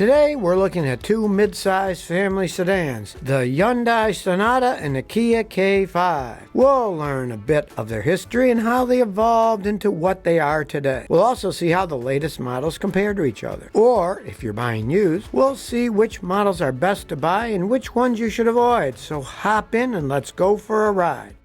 Today we're looking at two mid-size family sedans, the Hyundai Sonata and the Kia K5. We'll learn a bit of their history and how they evolved into what they are today. We'll also see how the latest models compare to each other. Or, if you're buying used, we'll see which models are best to buy and which ones you should avoid. So hop in and let's go for a ride.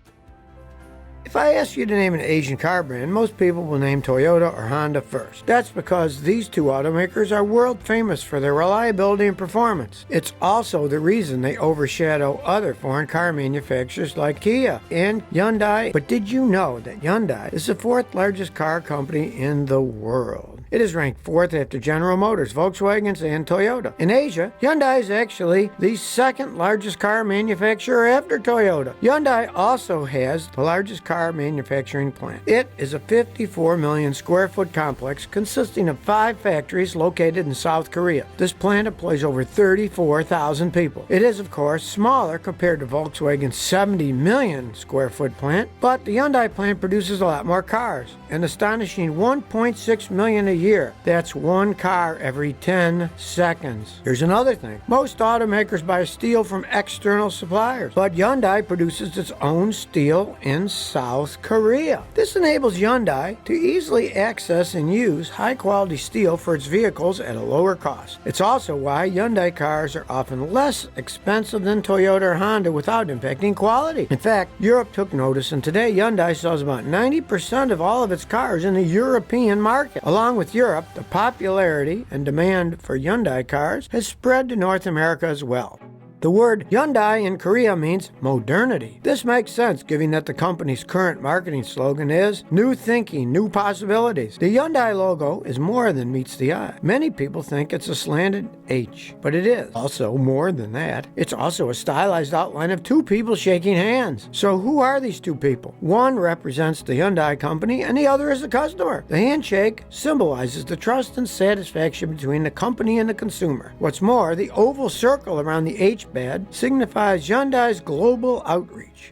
If I ask you to name an Asian car brand, most people will name Toyota or Honda first. That's because these two automakers are world famous for their reliability and performance. It's also the reason they overshadow other foreign car manufacturers like Kia and Hyundai. But did you know that Hyundai is the fourth largest car company in the world? It is ranked fourth after General Motors, Volkswagen, and Toyota. In Asia, Hyundai is actually the second largest car manufacturer after Toyota. Hyundai also has the largest car manufacturing plant. It is a 54 million square foot complex consisting of 5 factories located in South Korea. This plant employs over 34,000 people. It is, of course, smaller compared to Volkswagen's 70 million square foot plant, but the Hyundai plant produces a lot more cars, an astonishing 1.6 million a year. That's one car every 10 seconds. Here's another thing. Most automakers buy steel from external suppliers, but Hyundai produces its own steel in South Korea. This enables Hyundai to easily access and use high-quality steel for its vehicles at a lower cost. It's also why Hyundai cars are often less expensive than Toyota or Honda without impacting quality. In fact, Europe took notice, and today Hyundai sells about 90% of all of its cars in the European market. Along with Europe, the popularity and demand for Hyundai cars has spread to North America as well. The word Hyundai in Korea means modernity. This makes sense given that the company's current marketing slogan is new thinking, new possibilities. The Hyundai logo is more than meets the eye. Many people think it's a slanted H, but it is also more than that. It's also a stylized outline of two people shaking hands. So who are these two people? One represents the Hyundai company and the other is the customer. The handshake symbolizes the trust and satisfaction between the company and the consumer. What's more, the oval circle around the H badge signifies Hyundai's global outreach.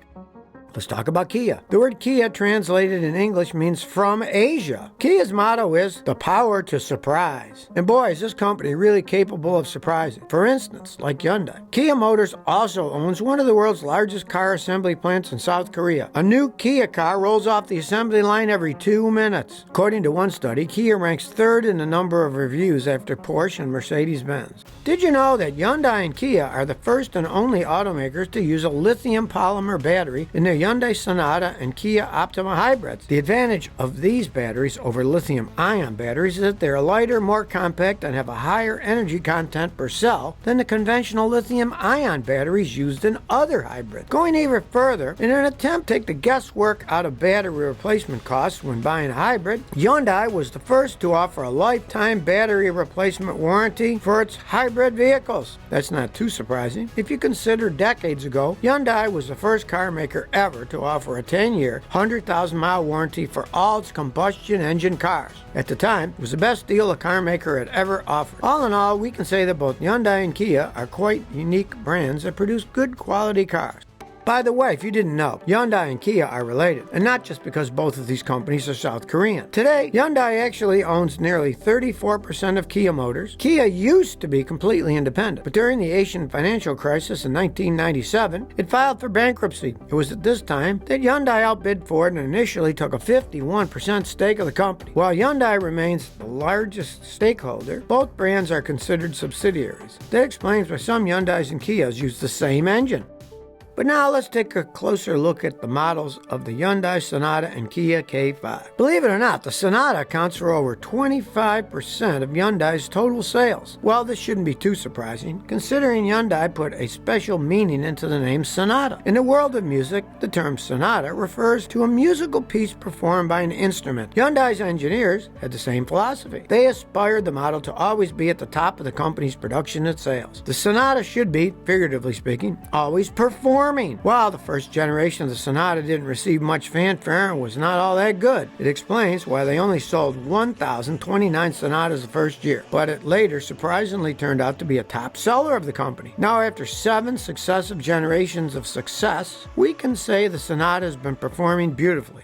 Let's talk about Kia. The word Kia translated in English means from Asia. Kia's motto is the power to surprise. And boy, is this company really capable of surprising. For instance, like Hyundai. Kia Motors also owns one of the world's largest car assembly plants in South Korea. A new Kia car rolls off the assembly line every 2 minutes. According to one study, Kia ranks third in the number of reviews after Porsche and Mercedes-Benz. Did you know that Hyundai and Kia are the first and only automakers to use a lithium polymer battery in their Hyundai Sonata and Kia Optima hybrids? The advantage of these batteries over lithium-ion batteries is that they're lighter, more compact, and have a higher energy content per cell than the conventional lithium-ion batteries used in other hybrids. Going even further, in an attempt to take the guesswork out of battery replacement costs when buying a hybrid, Hyundai was the first to offer a lifetime battery replacement warranty for its hybrid vehicles. That's not too surprising. If you consider decades ago, Hyundai was the first car maker ever to offer a 10-year, 100,000-mile warranty for all its combustion engine cars. At the time, it was the best deal a car maker had ever offered. All in all, we can say that both Hyundai and Kia are quite unique brands that produce good quality cars. By the way, if you didn't know, Hyundai and Kia are related, and not just because both of these companies are South Korean. Today, Hyundai actually owns nearly 34% of Kia Motors. Kia used to be completely independent, but during the Asian financial crisis in 1997, it filed for bankruptcy. It was at this time that Hyundai outbid Ford and initially took a 51% stake of the company. While Hyundai remains the largest stakeholder, both brands are considered subsidiaries. That explains why some Hyundais and Kias use the same engine. But now let's take a closer look at the models of the Hyundai Sonata and Kia K5. Believe it or not, the Sonata accounts for over 25% of Hyundai's total sales. Well, this shouldn't be too surprising, considering Hyundai put a special meaning into the name Sonata. In the world of music, the term sonata refers to a musical piece performed by an instrument. Hyundai's engineers had the same philosophy. They aspired the model to always be at the top of the company's production and sales. The Sonata should be, figuratively speaking, always performing. While the first generation of the Sonata didn't receive much fanfare and was not all that good, it explains why they only sold 1,029 Sonatas the first year, but it later surprisingly turned out to be a top seller of the company. Now, after 7 successive generations of success, we can say the Sonata has been performing beautifully.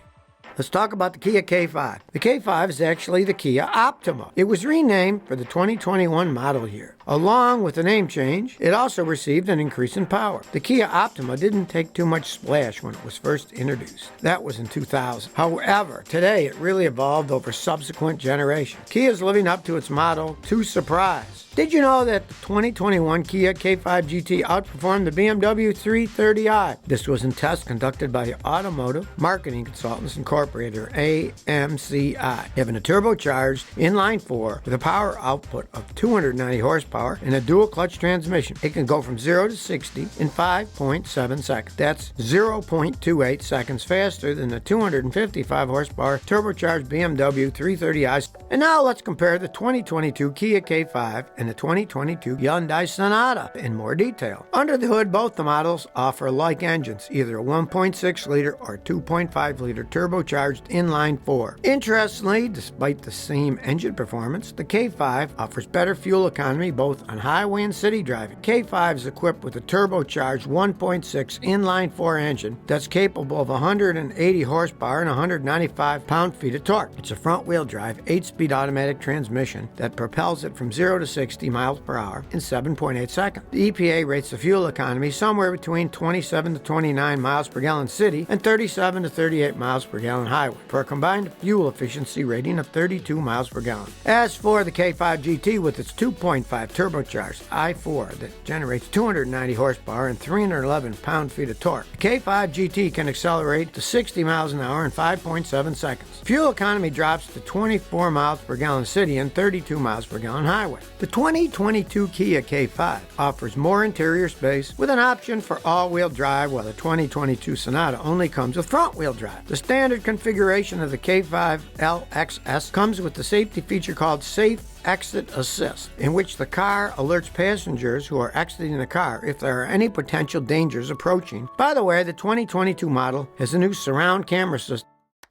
Let's talk about the Kia K5. The K5 is actually the Kia Optima. It was renamed for the 2021 model year. Along with the name change, it also received an increase in power. The Kia Optima didn't take too much splash when it was first introduced. That was in 2000. However, today it really evolved over subsequent generations. Kia is living up to its motto, to surprise. Did you know that the 2021 Kia K5 GT outperformed the BMW 330i? This was in tests conducted by the Automotive Marketing Consultants Incorporated, or AMCI, having a turbocharged inline-4 with a power output of 290 horsepower and a dual-clutch transmission. It can go from 0 to 60 in 5.7 seconds. That's 0.28 seconds faster than the 255 horsepower turbocharged BMW 330i. And now let's compare the 2022 Kia K5 and the 2022 Hyundai Sonata in more detail. Under the hood, both the models offer like engines, either a 1.6-liter or 2.5-liter turbocharged inline-4. Interestingly, despite the same engine performance, the K5 offers better fuel economy both on highway and city driving. K5 is equipped with a turbocharged 1.6 inline-4 engine that's capable of 180 horsepower and 195 pound-feet of torque. It's a front-wheel drive, 8-speed automatic transmission that propels it from 0 to 60 miles per hour in 7.8 seconds. The EPA rates the fuel economy somewhere between 27 to 29 miles per gallon city and 37 to 38 miles per gallon highway, for a combined fuel efficiency rating of 32 miles per gallon. As for the K5 GT with its 2.5 turbocharged i4 that generates 290 horsepower and 311 pound-feet of torque, the K5 GT can accelerate to 60 miles an hour in 5.7 seconds. Fuel economy drops to 24 miles per gallon city and 32 miles per gallon highway. The 2022 Kia K5 offers more interior space with an option for all-wheel drive, while the 2022 Sonata only comes with front-wheel drive. The standard configuration of the K5 LXS comes with the safety feature called Safe Exit Assist, in which the car alerts passengers who are exiting the car if there are any potential dangers approaching. By the way, the 2022 model has a new surround camera system.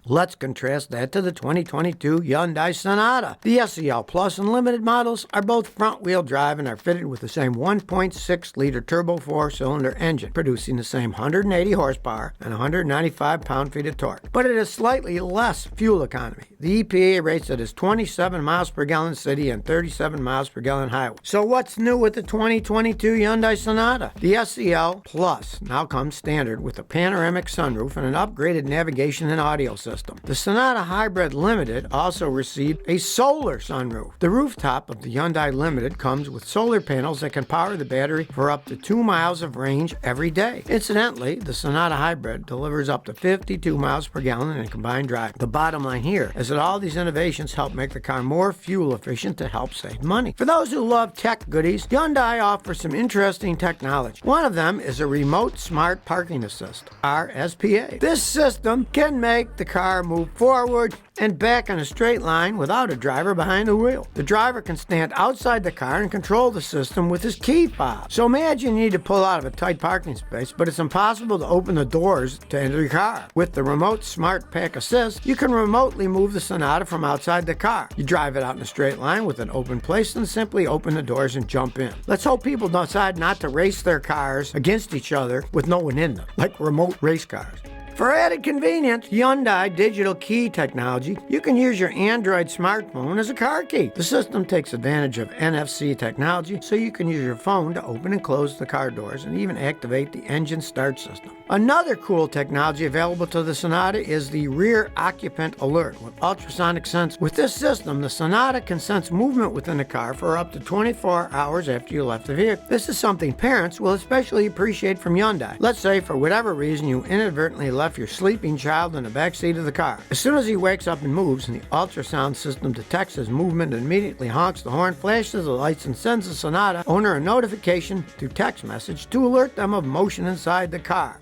Let's contrast that to the 2022 Hyundai Sonata. The SEL Plus and Limited models are both front-wheel drive and are fitted with the same 1.6-liter turbo 4-cylinder engine, producing the same 180 horsepower and 195 pound-feet of torque. But it has slightly less fuel economy. The EPA rates it as 27 miles per gallon city and 37 miles per gallon highway. So what's new with the 2022 Hyundai Sonata? The SEL Plus now comes standard with a panoramic sunroof and an upgraded navigation and audio system. The Sonata Hybrid Limited also received a solar sunroof. The rooftop of the Hyundai Limited comes with solar panels that can power the battery for up to 2 miles of range every day. Incidentally, the Sonata Hybrid delivers up to 52 miles per gallon in combined drive. The bottom line here is that all these innovations help make the car more fuel efficient to help save money. For those who love tech goodies, Hyundai offers some interesting technology. One of them is a Remote Smart Parking Assist, RSPA. This system can make the car move forward and back in a straight line without a driver behind the wheel. The driver can stand outside the car and control the system with his key fob. So imagine you need to pull out of a tight parking space, but it's impossible to open the doors to enter your car. With the Remote Smart Park Assist, you can remotely move the Sonata from outside the car. You drive it out in a straight line with an open place and simply open the doors and jump in. Let's hope people decide not to race their cars against each other with no one in them, like remote race cars. For added convenience, Hyundai Digital Key technology, you can use your Android smartphone as a car key. The system takes advantage of NFC technology, so you can use your phone to open and close the car doors and even activate the engine start system. Another cool technology available to the Sonata is the Rear Occupant Alert with ultrasonic sense. With this system, the Sonata can sense movement within the car for up to 24 hours after you left the vehicle. This is something parents will especially appreciate from Hyundai. Let's say for whatever reason you inadvertently left your sleeping child in the back seat of the car. As soon as he wakes up and moves, the ultrasound system detects his movement and immediately honks the horn, flashes the lights, and sends the Sonata owner a notification through text message to alert them of motion inside the car.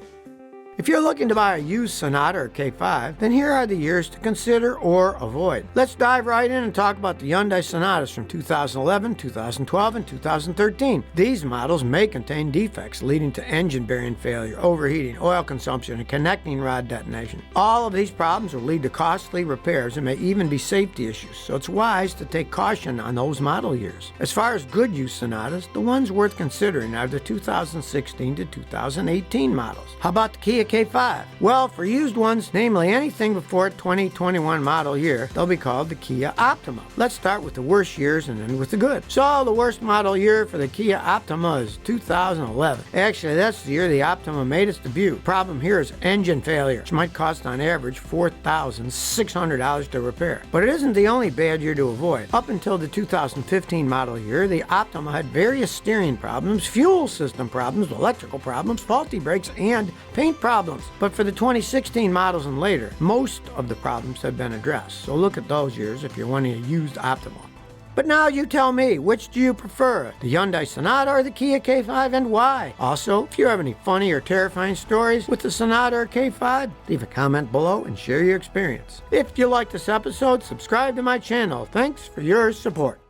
If you're looking to buy a used Sonata or K5, then here are the years to consider or avoid. Let's dive right in and talk about the Hyundai Sonatas from 2011, 2012, and 2013. These models may contain defects leading to engine bearing failure, overheating, oil consumption, and connecting rod detonation. All of these problems will lead to costly repairs and may even be safety issues, so it's wise to take caution on those model years. As far as good used Sonatas, the ones worth considering are the 2016 to 2018 models. How about the Kia K5? Well, for used ones, namely anything before 2021 model year, they'll be called the Kia Optima. Let's start with the worst years and end with the good. So the worst model year for the Kia Optima is 2011. Actually, that's the year the Optima made its debut. Problem here is engine failure, which might cost on average $4,600 to repair. But it isn't the only bad year to avoid. Up until the 2015 model year, the Optima had various steering problems, fuel system problems, electrical problems, faulty brakes, and paint problems. But for the 2016 models and later, most of the problems have been addressed. So look at those years if you're wanting a used Optima. But now you tell me, which do you prefer, the Hyundai Sonata or the Kia K5, and why? Also, if you have any funny or terrifying stories with the Sonata or K5, leave a comment below and share your experience. If you like this episode, subscribe to my channel. Thanks for your support.